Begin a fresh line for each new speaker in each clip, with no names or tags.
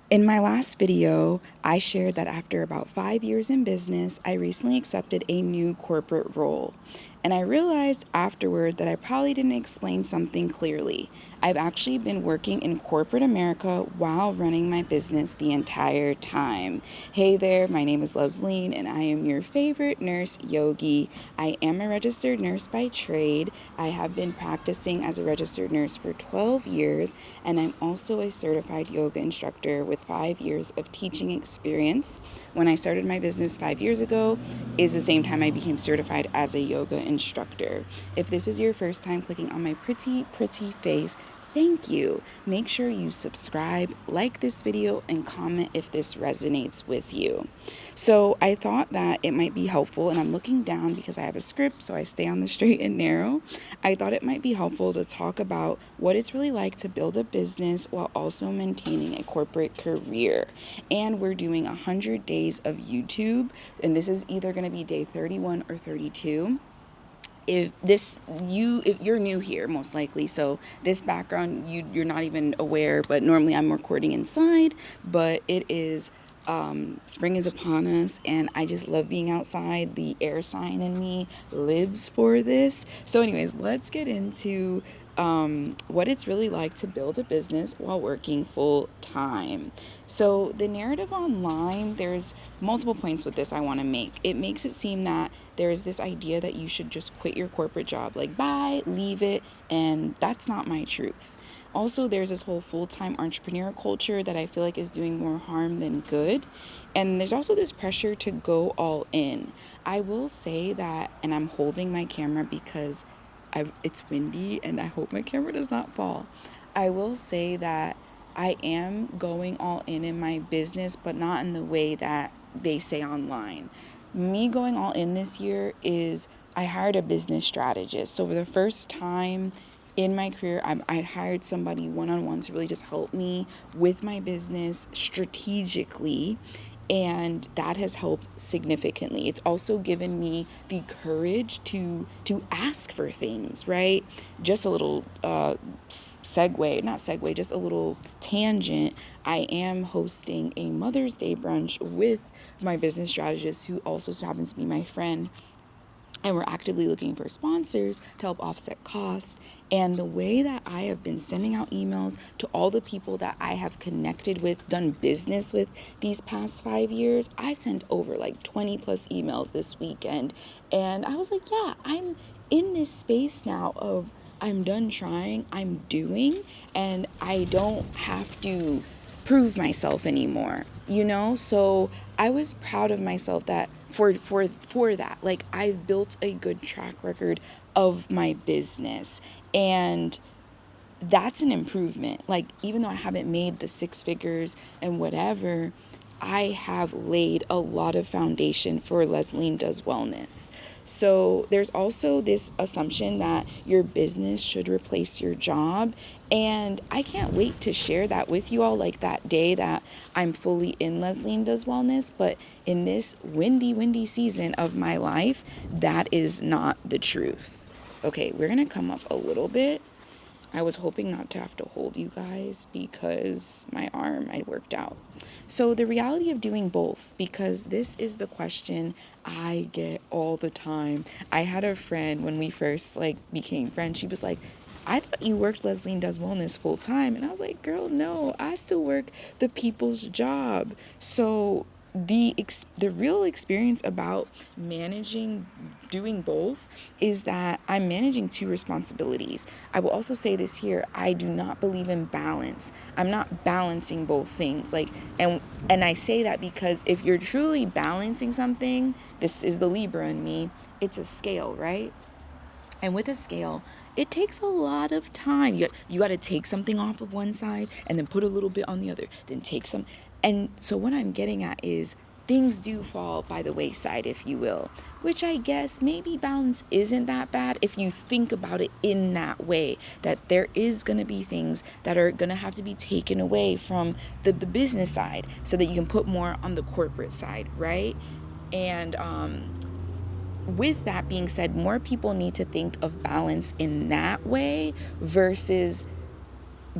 In my last video, I shared that after about 5 years in business, I recently accepted a new corporate role. And I realized afterward that I probably didn't explain something clearly. I've actually been working in corporate America while running my business the entire time. Hey there, my name is Leslie, and I am your favorite nurse yogi. I am a registered nurse by trade. I have been practicing as a registered nurse for 12 years, and I'm also a certified yoga instructor with 5 years of teaching experience. When I started my business 5 years ago is the same time I became certified as a yoga instructor. If this is your first time clicking on my pretty face, thank you. Make sure you subscribe, like this video, and comment if this resonates with you. So I thought that it might be helpful, and I'm looking down because I have a script, so I stay on the straight and narrow. I thought it might be helpful to talk about what it's really like to build a business while also maintaining a corporate career. And we're doing 100 days of YouTube, and this is either going to be day 31 or 32. If you're new here, most likely, so this background you're not even aware, but normally I'm recording inside, but it is spring is upon us, and I just love being outside. The air sign in me lives for this. So anyways, let's get into what it's really like to build a business while working full time. So the narrative online, there's multiple points with this I want to make. It makes it seem that there is this idea that you should just quit your corporate job, like bye, leave it, and that's not my truth. Also, there's this whole full-time entrepreneur culture that I feel like is doing more harm than good. And there's also this pressure to go all in. I will say that, and I'm holding my camera because it's windy and I hope my camera does not fall. I will say that I am going all in my business, but not in the way that they say online. Me going all in this year is I hired a business strategist. So for the first time in my career, I hired somebody one-on-one to really just help me with my business strategically, and that has helped significantly. It's also given me the courage to ask for things, right? Just a little just a little tangent. I am hosting a Mother's Day brunch with my business strategist, who also happens to be my friend. And we're actively looking for sponsors to help offset costs. And the way that I have been sending out emails to all the people that I have connected with, done business with these past 5 years, I sent over like 20 plus emails this weekend. And I was like, yeah, I'm in this space now of I'm done trying, I'm doing, and I don't have to prove myself anymore, so I was proud of myself that for that, like, I've built a good track record of my business, and that's an improvement. Like, even though I haven't made the six figures and whatever, I have laid a lot of foundation for Leslie Does Wellness. So there's also this assumption that your business should replace your job. And I can't wait to share that with you all, like that day that I'm fully in Leslie Does Wellness. But in this windy season of my life, that is not the truth. Okay, we're going to come up a little bit. I was hoping not to have to hold you guys because my arm, I worked out. So the reality of doing both, because this is the question I get all the time. I had a friend when we first became friends. She was like, I thought you worked Leslie Does Wellness full time. And I was like, girl, no, I still work the people's job. So the real experience about doing both is that I'm managing two responsibilities. I will also say this here: I do not believe in balance. I'm not balancing both things. And I say that because if you're truly balancing something, this is the Libra in me, it's a scale, right? And with a scale, it takes a lot of time. You got to take something off of one side and then put a little bit on the other, then take some. And so what I'm getting at is things do fall by the wayside, if you will, which I guess maybe balance isn't that bad if you think about it in that way, that there is going to be things that are going to have to be taken away from the business side so that you can put more on the corporate side, right? And with that being said, more people need to think of balance in that way versus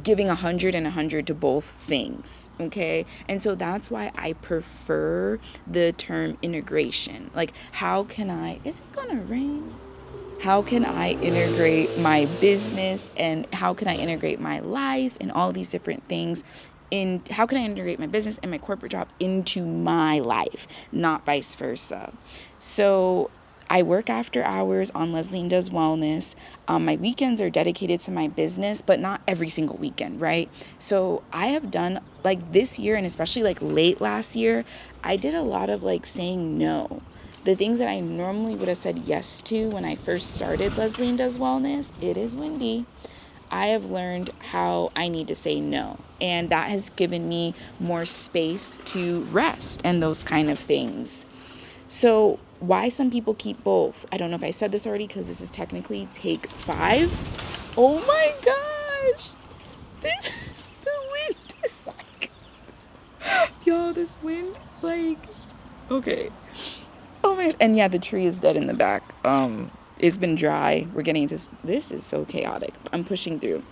giving 100 and 100 to both things. Okay. And so that's why I prefer the term integration. Like, how can I, is it gonna rain? How can I integrate my business, and how can I integrate my life and all these different things? In how can I integrate my business and my corporate job into my life, not vice versa? So I work after hours on Leslie Does Wellness. My weekends are dedicated to my business, but not every single weekend, right? So I have done, like, this year, and especially like late last year, I did a lot of like saying no. The things that I normally would have said yes to when I first started Leslie Does Wellness, it is windy. I have learned how I need to say no. And that has given me more space to rest and those kind of things. So why some people keep both? I don't know if I said this already, because this is technically take 5. Oh my gosh. The wind is like, yo, this wind, like, okay. Oh my, and yeah, the tree is dead in the back. It's been dry. We're getting into this is so chaotic. I'm pushing through.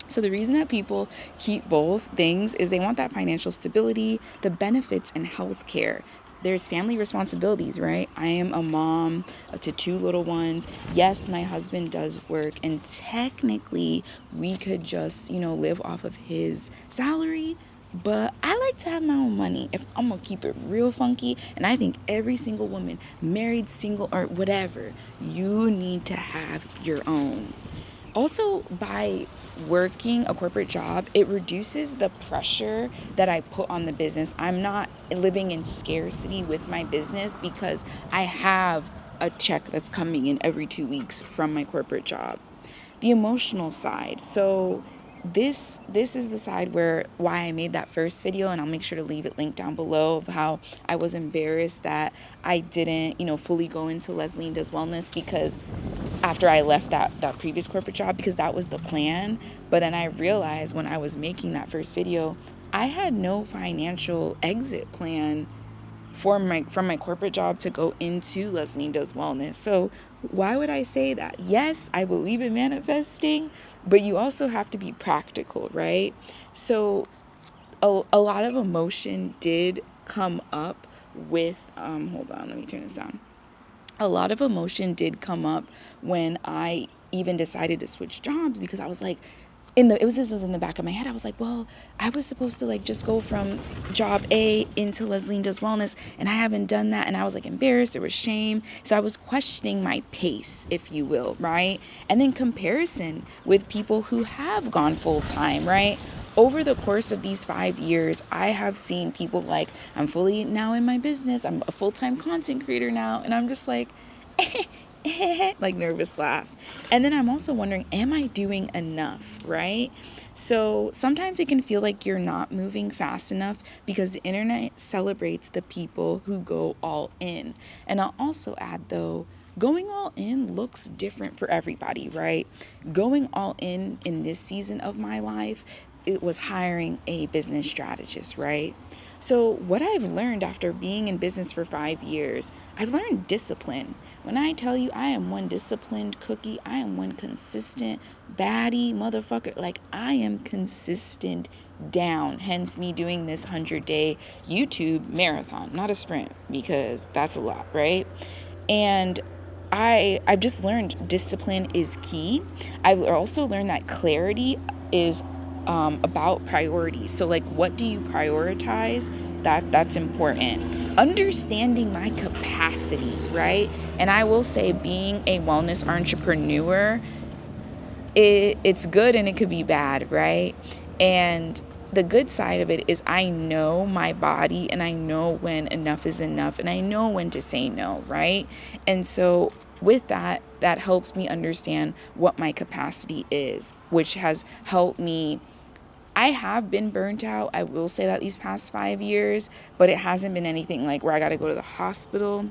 So the reason that people keep both things is they want that financial stability, the benefits, and health care. There's family responsibilities, right? I am a mom to 2 little ones. Yes, my husband does work, and technically we could just, live off of his salary. But I like to have my own money. If I'm going to keep it real funky, and I think every single woman, married, single, or whatever, you need to have your own. Also, by working a corporate job, it reduces the pressure that I put on the business. I'm not living in scarcity with my business because I have a check that's coming in every 2 weeks from my corporate job. The emotional side. So this is the side why I made that first video, and I'll make sure to leave it linked down below, of how I was embarrassed that I didn't, fully go into Leslie Does Wellness, because after I left that previous corporate job, because that was the plan. But then I realized when I was making that first video, I had no financial exit plan from my corporate job to go into Leslie Does Wellness. So why would I say that? Yes, I believe in manifesting, but you also have to be practical, right? So a lot of emotion did come up with, hold on, let me turn this down. A lot of emotion did come up when I even decided to switch jobs, because I was like, this was in the back of my head. I was like, well, I was supposed to like just go from job A into Leslie Does Wellness, and I haven't done that. And I was like embarrassed. There was shame. So I was questioning my pace, if you will, right? And then comparison with people who have gone full time, right? Over the course of these 5 years, I have seen people like, I'm fully now in my business. I'm a full-time content creator now. And I'm just like, like nervous laugh. And then I'm also wondering, am I doing enough, right? So sometimes it can feel like you're not moving fast enough because the internet celebrates the people who go all in. And I'll also add, though, going all in looks different for everybody, right? Going all in this season of my life, it was hiring a business strategist, right? So what I've learned after being in business for 5 years, I've learned discipline. When I tell you I am one disciplined cookie, I am one consistent baddie motherfucker. Like, I am consistent down. Hence me doing this 100-day YouTube marathon, not a sprint, because that's a lot, right? And I've just learned discipline is key. I've also learned that clarity is about priorities. So like, what do you prioritize? That's important. Understanding my capacity, right? And I will say, being a wellness entrepreneur, it's good and it could be bad, right? And the good side of it is I know my body, and I know when enough is enough, and I know when to say no, right? And so with that helps me understand what my capacity is, which has helped me. I have been burnt out, I will say that, these past 5 years, but it hasn't been anything like where I got to go to the hospital,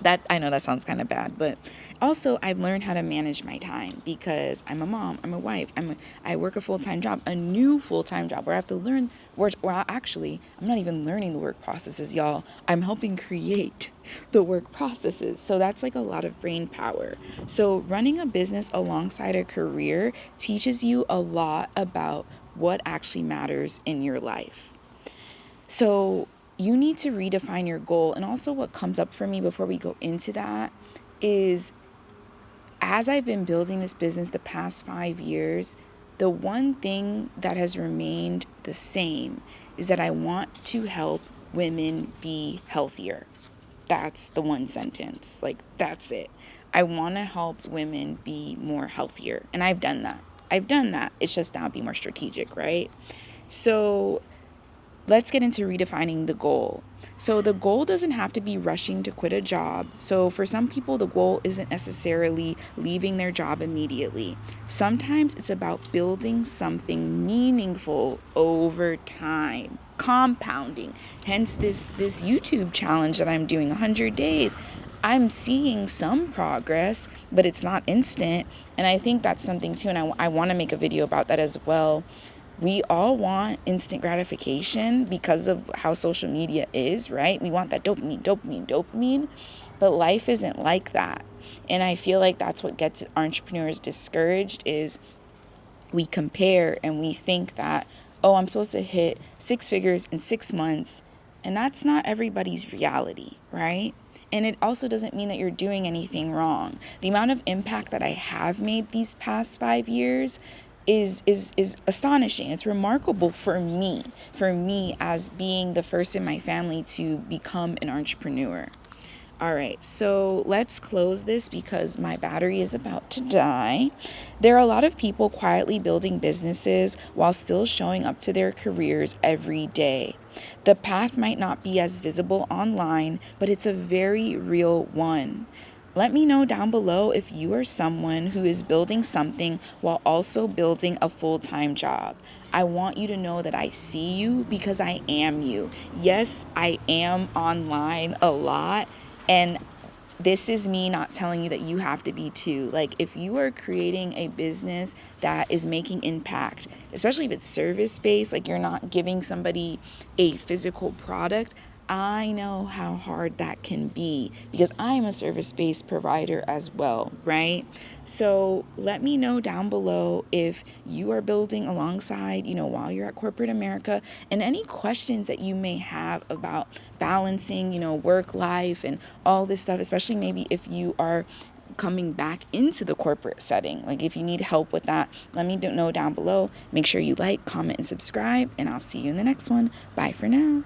That, I know that sounds kind of bad, but also I've learned how to manage my time, because I'm a mom, I'm a wife, I work a full-time job, a new full-time job where I have to learn, actually, I'm not even learning the work processes, y'all. I'm helping create the work processes. So that's like a lot of brain power. So running a business alongside a career teaches you a lot about what actually matters in your life. So you need to redefine your goal. And also, what comes up for me before we go into that is, as I've been building this business the past 5 years, the one thing that has remained the same is that I want to help women be healthier. That's the one sentence. Like, that's it. I want to help women be more healthier. And I've done that. It's just now be more strategic, right? So let's get into redefining the goal. So the goal doesn't have to be rushing to quit a job. So for some people, the goal isn't necessarily leaving their job immediately. Sometimes it's about building something meaningful over time, compounding. Hence this YouTube challenge that I'm doing, 100 days. I'm seeing some progress, but it's not instant. And I think that's something too. And I want to make a video about that as well. We all want instant gratification because of how social media is, right? We want that dopamine. But life isn't like that. And I feel like that's what gets entrepreneurs discouraged is we compare and we think that, oh, I'm supposed to hit 6 figures in 6 months. And that's not everybody's reality, right? And it also doesn't mean that you're doing anything wrong. The amount of impact that I have made these past 5 years is astonishing. It's remarkable for me as being the first in my family to become an entrepreneur. All right, so let's close this because my battery is about to die. There are a lot of people quietly building businesses while still showing up to their careers every day. The path might not be as visible online, but it's a very real one. Let me know down below if you are someone who is building something while also building a full-time job. I want you to know that I see you because I am you. Yes, I am online a lot, and this is me not telling you that you have to be too. Like, if you are creating a business that is making impact, especially if it's service-based, like you're not giving somebody a physical product, I know how hard that can be because I'm a service-based provider as well, right? So let me know down below if you are building alongside, while you're at corporate America, and any questions that you may have about balancing, work life and all this stuff, especially maybe if you are coming back into the corporate setting. Like, if you need help with that, let me know down below. Make sure you like, comment, and subscribe, and I'll see you in the next one. Bye for now.